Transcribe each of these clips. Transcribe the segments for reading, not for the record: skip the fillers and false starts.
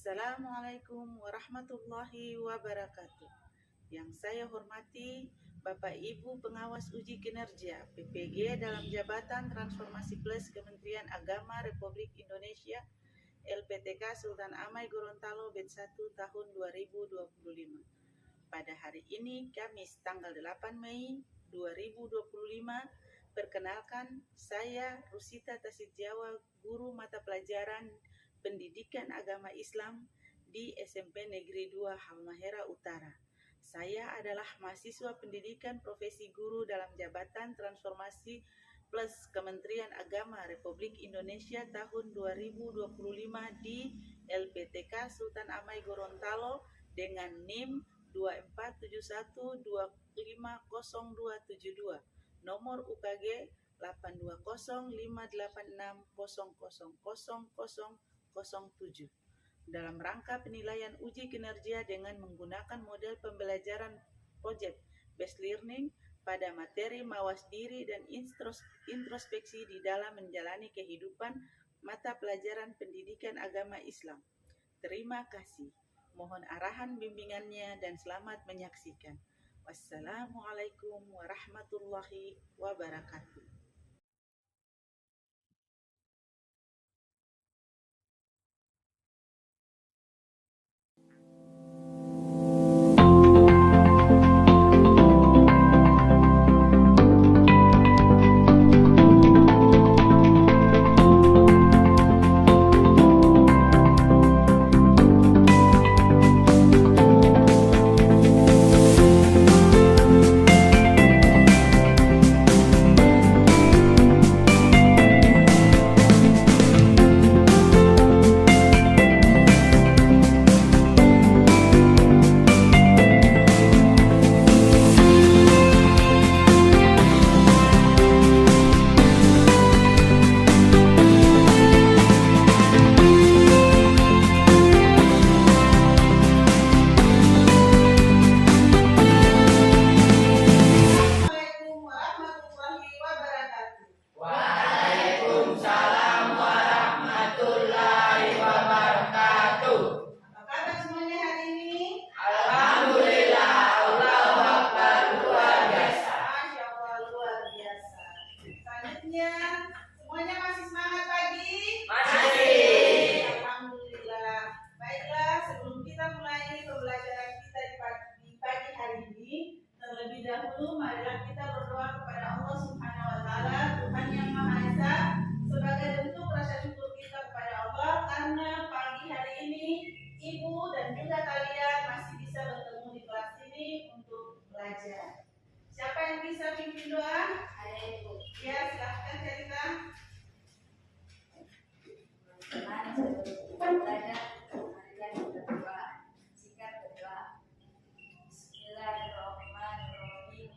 Assalamualaikum warahmatullahi wabarakatuh. Yang saya hormati Bapak Ibu Pengawas Uji Kinerja PPG dalam Jabatan Transformasi Plus Kementerian Agama Republik Indonesia LPTK Sultan Amai Gorontalo Batch 1 tahun 2025. Pada hari ini Kamis tanggal 8 Mei 2025, perkenalkan saya Rusita Tasid Jawa, guru mata pelajaran Pendidikan Agama Islam di SMP Negeri 2 Halmahera Utara. Saya adalah mahasiswa pendidikan profesi guru dalam Jabatan Transformasi Plus Kementerian Agama Republik Indonesia tahun 2025 di LPTK Sultan Amai Gorontalo dengan NIM 2471250272, nomor UKG 82058600007, dalam rangka penilaian uji kinerja dengan menggunakan model pembelajaran project based learning pada materi mawas diri dan introspeksi di dalam menjalani kehidupan mata pelajaran pendidikan agama Islam. Terima kasih. Mohon arahan bimbingannya dan selamat menyaksikan. Wassalamualaikum warahmatullahi wabarakatuh. Semuanya masih semangat pagi? Masih. Alhamdulillah. Baiklah, sebelum kita mulai pembelajaran kita di pagi hari ini, terlebih dahulu marilah kita berdoa kepada Allah Subhanahu wa taala, Tuhan yang Maha Esa, sebagai bentuk rasa syukur kita kepada Allah karena pagi hari ini Ibu dan juga kalian masih bisa bertemu di kelas ini untuk belajar. Siapa yang bisa pimpin doa? Ada Ibu. Ya, silahkan cerita. Belajar, marilah kita berdoa. Singkat berdoa. Bismillahirrahmanirrahim.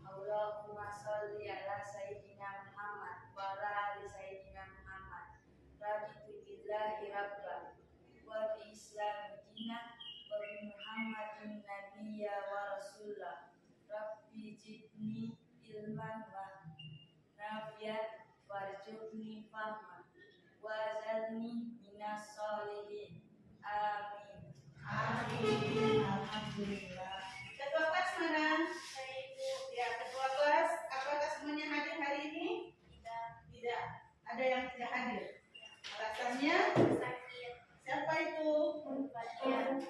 Allahumma sholli ala sayyidina Muhammad wa ala ali sayyidina Muhammad. Raditu billahi rabban wa bi islami dinan wa bi Muhammadin nabiyya wa rasulah. Rabbi jidni ilman wa nafiat warzuqni fahman wazalni minas sholihin. Amin. Amin. Alhamdulillah. Ketua kelas mana? Saya Ibu. Ya, ketua kelas. Apakah semuanya hadir hari ini? Tidak. Ada yang tidak hadir. Alasannya? Sakit. Siapa itu? Bagian.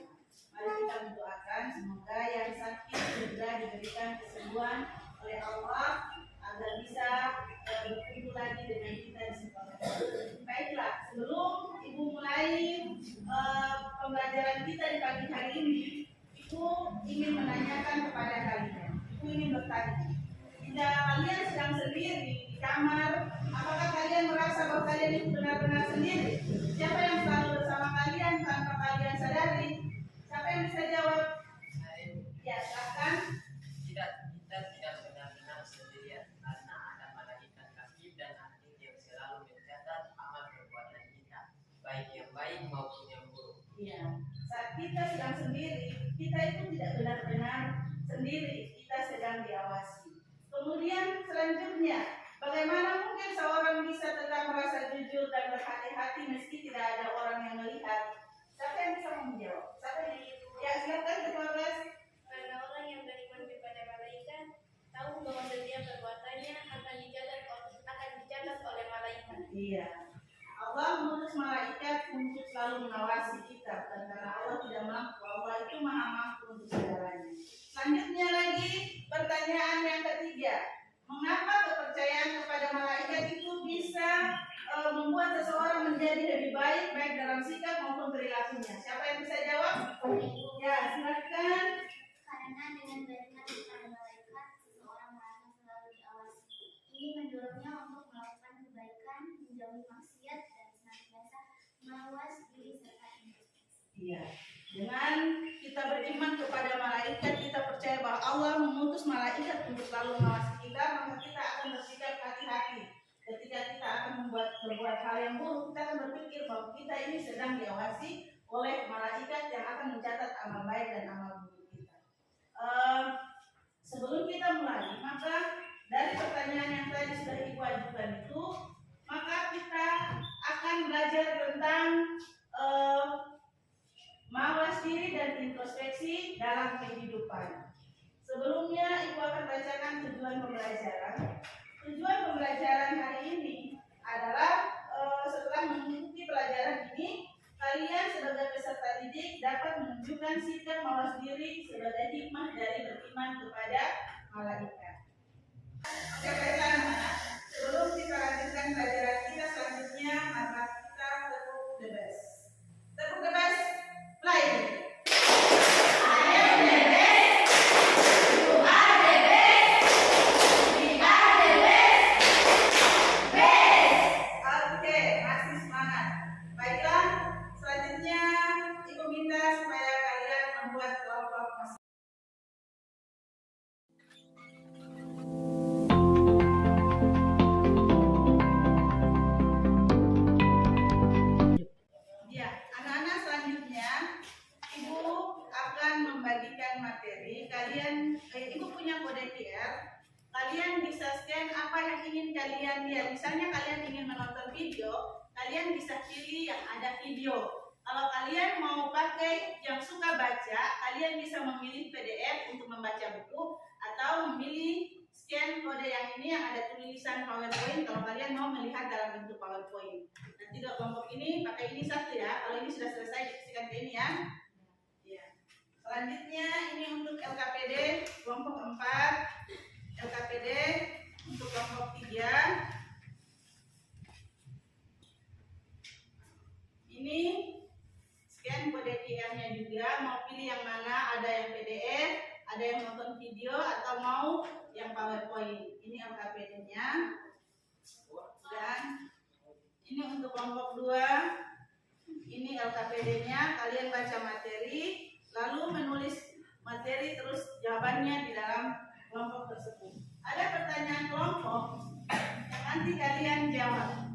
Mari kita mendoakan semoga yang sakit segera diberikan kesembuhan oleh Allah agar bisa berkumpul lagi dengan kita di sekolah. Baiklah, sebelum Ibu mulai pembelajaran kita di pagi hari ini, Ibu ingin menanyakan kepada kalian. Ibu ingin bertanya, jika kalian sedang sendiri di kamar, apakah kalian merasa bahwa kalian itu benar-benar sendiri? Siapa yang selalu bersama kalian tanpa kalian sadari? Siapa yang bisa jawab? Ya, silakan. Kita tidak benar-benar sendirian karena ada malaikat kasih dan adil yang selalu mencatat amal perbuatan kita, baik yang baik maupun yang buruk. Iya, saat kita sedang sendiri, kita itu tidak benar-benar sendiri, kita sedang diawasi. Kemudian selanjutnya, bagaimana mungkin seorang bisa tetap merasa jujur dan berhati-hati meski tidak ada orang yang melihat? Siapa yang bisa selalu mengawasi kita, bukan karena Allah tidak mampu. Allah itu maha mampu untuk segalanya. Selanjutnya lagi pertanyaan yang ketiga, mengapa kepercayaan kepada malaikat itu bisa membuat seseorang menjadi lebih baik dalam sikap maupun perilakunya? Siapa yang bisa jawab? Ya, silakan. Karena dengan beriman kepada malaikat, seseorang merasa selalu diawasi. Ini mendorongnya untuk melakukan kebaikan, menjauhi maksiat, dan senantiasa mawas diri serta introspeksi. Iya. Dengan kita beriman kepada malaikat, kita percaya bahwa Allah mengutus malaikat untuk selalu mengawasi kita, maka kita akan bersikap hati-hati. Ketika kita akan berbuat hal yang buruk, kita akan berpikir bahwa kita ini sedang diawasi oleh malaikat yang akan mencatat amal baik dan amal buruk kita. Sebelum kita mulai, maka dari pertanyaan yang tadi sudah Ibu ajukan itu, maka kita akan belajar tentang mawas diri dan introspeksi dalam kehidupan. Sebelumnya Ibu akan bacakan tujuan pembelajaran. Tujuan pembelajaran hari ini adalah setelah mengikuti pelajaran ini, kalian sebagai peserta didik dapat menunjukkan sikap mawas diri sebagai hikmah dari beriman kepada malaikat. Oke, baiklah. Sebelum kita lanjutkan pelajaran kita selanjutnya, maka kita tepuk the best. Tepuk the best. Play. Ibu punya kode QR. Kalian bisa scan apa yang ingin kalian lihat. Misalnya kalian ingin menonton video, kalian bisa pilih yang ada video. Kalau kalian mau pakai yang suka baca, kalian bisa memilih PDF untuk membaca buku, atau memilih scan kode yang ini yang ada tulisan PowerPoint kalau kalian mau melihat dalam bentuk PowerPoint. Nanti kelompok ini pakai ini satu ya. Kalau ini sudah selesai, dikasihkan ke ini ya. Selanjutnya ini untuk LKPD kelompok 4, LKPD untuk kelompok 3. Ini scan kode QR-nya juga, mau pilih yang mana, ada yang PDF, ada yang nonton video, atau mau yang PowerPoint. Ini LKPD-nya. Dan ini untuk kelompok 2, ini LKPD-nya, kalian baca materi, lalu menulis materi terus jawabannya di dalam kelompok tersebut. Ada pertanyaan kelompok yang nanti kalian jawab.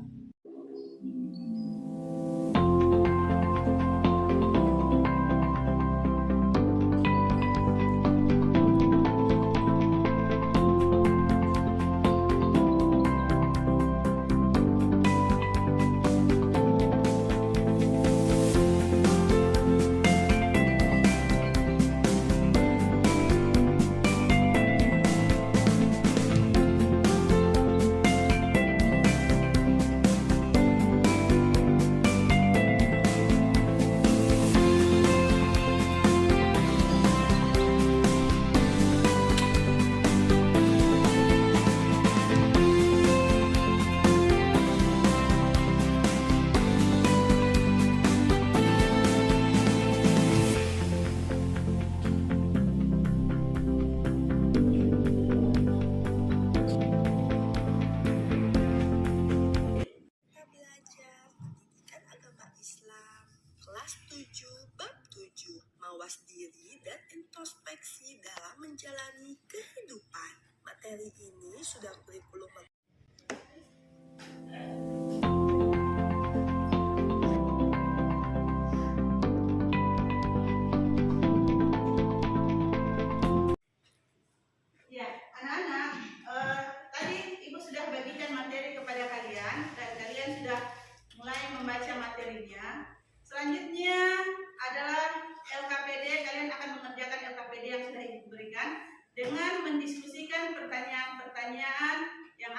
Mawas diri dan introspeksi dalam menjalani kehidupan. Materi ini sudah kurikulum. Ya, anak-anak, tadi Ibu sudah bagikan materi kepada kalian dan kalian sudah mulai membaca materinya. Selanjutnya adalah LKPD. Kalian akan mengerjakan LKPD yang sudah Ibu berikan dengan mendiskusikan pertanyaan-pertanyaan yang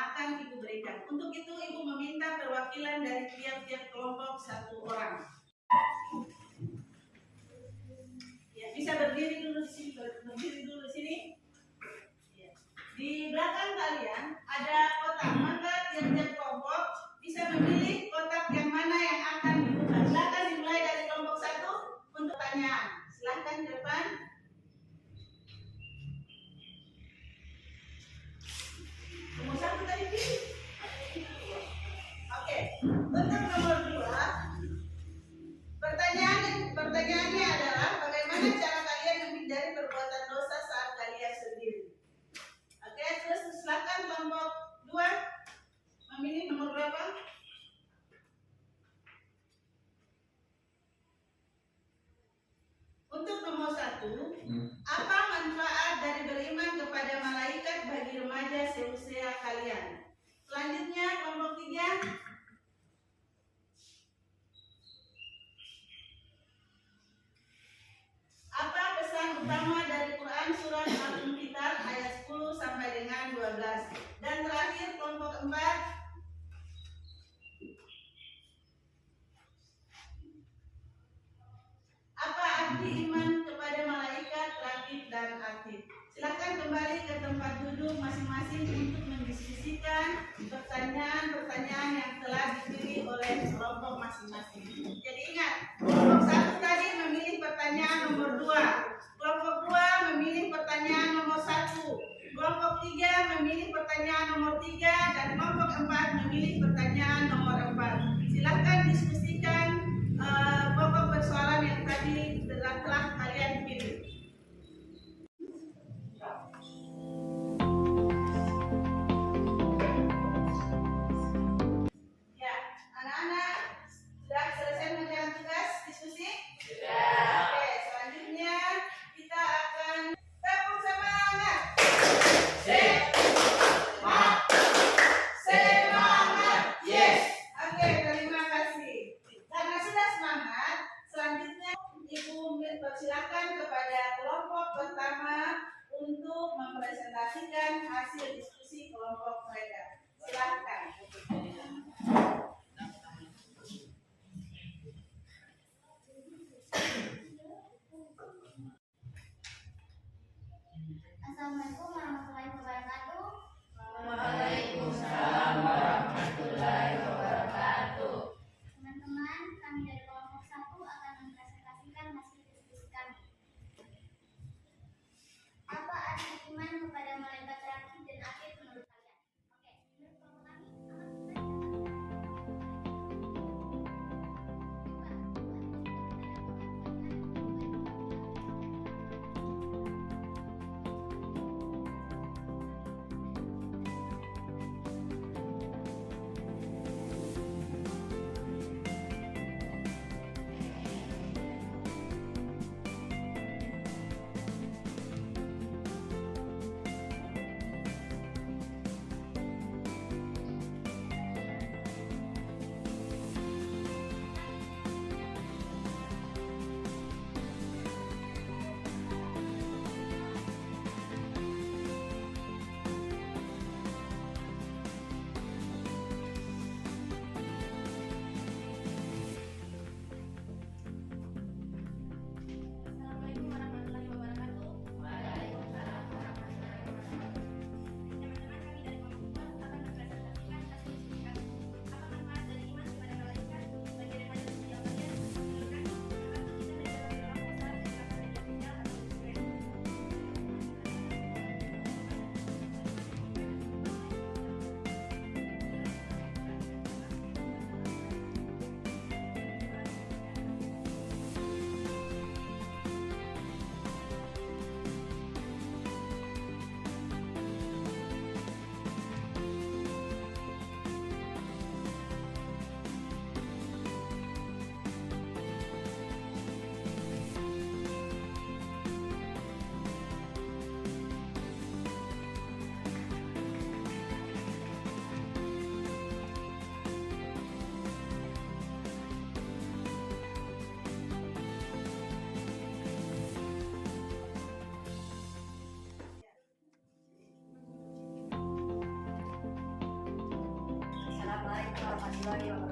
belakang kalian ada kotak, maka tiap-tiap kelompok bisa memilih kotak yang mana yang akan dibuka. Silakan dimulai dari kelompok 1 untuk pertanyaan. Silakan ke depan. Nomor 1 tadi pilih. Oke, untuk nomor 2, pertanyaannya adalah bagaimana cara kalian menghindari perbuatan dosa saat kalian sendiri. Oke, terus silakan kelompok 2 memilih nomor berapa? Untuk nomor 1, apa manfaat dari beriman kepada malaikat bagi remaja seusia kalian? Selanjutnya kelompok 3. Apa pesan utama dari Quran surat Al-Infitar ayat 10 sampai dengan 12? Dan terakhir kelompok 4. Apa arti iman kepada malaikat, rakib, dan atid? Silakan kembali ke tempat duduk masing-masing untuk mendiskusikan pertanyaan-pertanyaan yang telah dipilih oleh kelompok masing-masing. Jadi ingat, kelompok 1 tadi memilih pertanyaan nomor 2, kelompok 2 memilih pertanyaan nomor 1, kelompok 3 memilih pertanyaan nomor 3, dan kelompok 4 memilih pertanyaan nomor 4. Silakan diskusikan pokok persoalan yang tadi telah kalian pilih. Ya, anak-anak sudah selesai mengerjakan tugas diskusi? Sudah. Oke, selanjutnya kita akan tepuk semangat. Semangat. Yes. Oke, terima kasih. Karena sudah semangat, selanjutnya Ibu persilakan kepada kelompok pertama untuk mempresentasikan hasil diskusi kelompok mereka. Silakan. Assalamualaikum warahmatullahi wabarakatuh. Waalaikumsalam warahmatullahi wabarakatuh. Teman-teman, kami dari kelompok 1 akan mempresentasikan hasil diskusi kami. Apa arti iman kepada malaikat rakib dan atid menurut kalian? Oke, menurut kelompok kami, Assalamualaikum warahmatullahi wabarakatuh. Waalaikumsalam warahmatullahi wabarakatuh. Teman-teman, kami dari kelompok 2 akan mempresentasikan hasil diskusi kami. Apa manfaat dari iman kepada malaikat bagi remaja sosial kalian? Menurut kami, termasuk kita menjadi kelompok 1 yang media sosial atau Instagram. Assalamualaikum warahmatullahi wabarakatuh.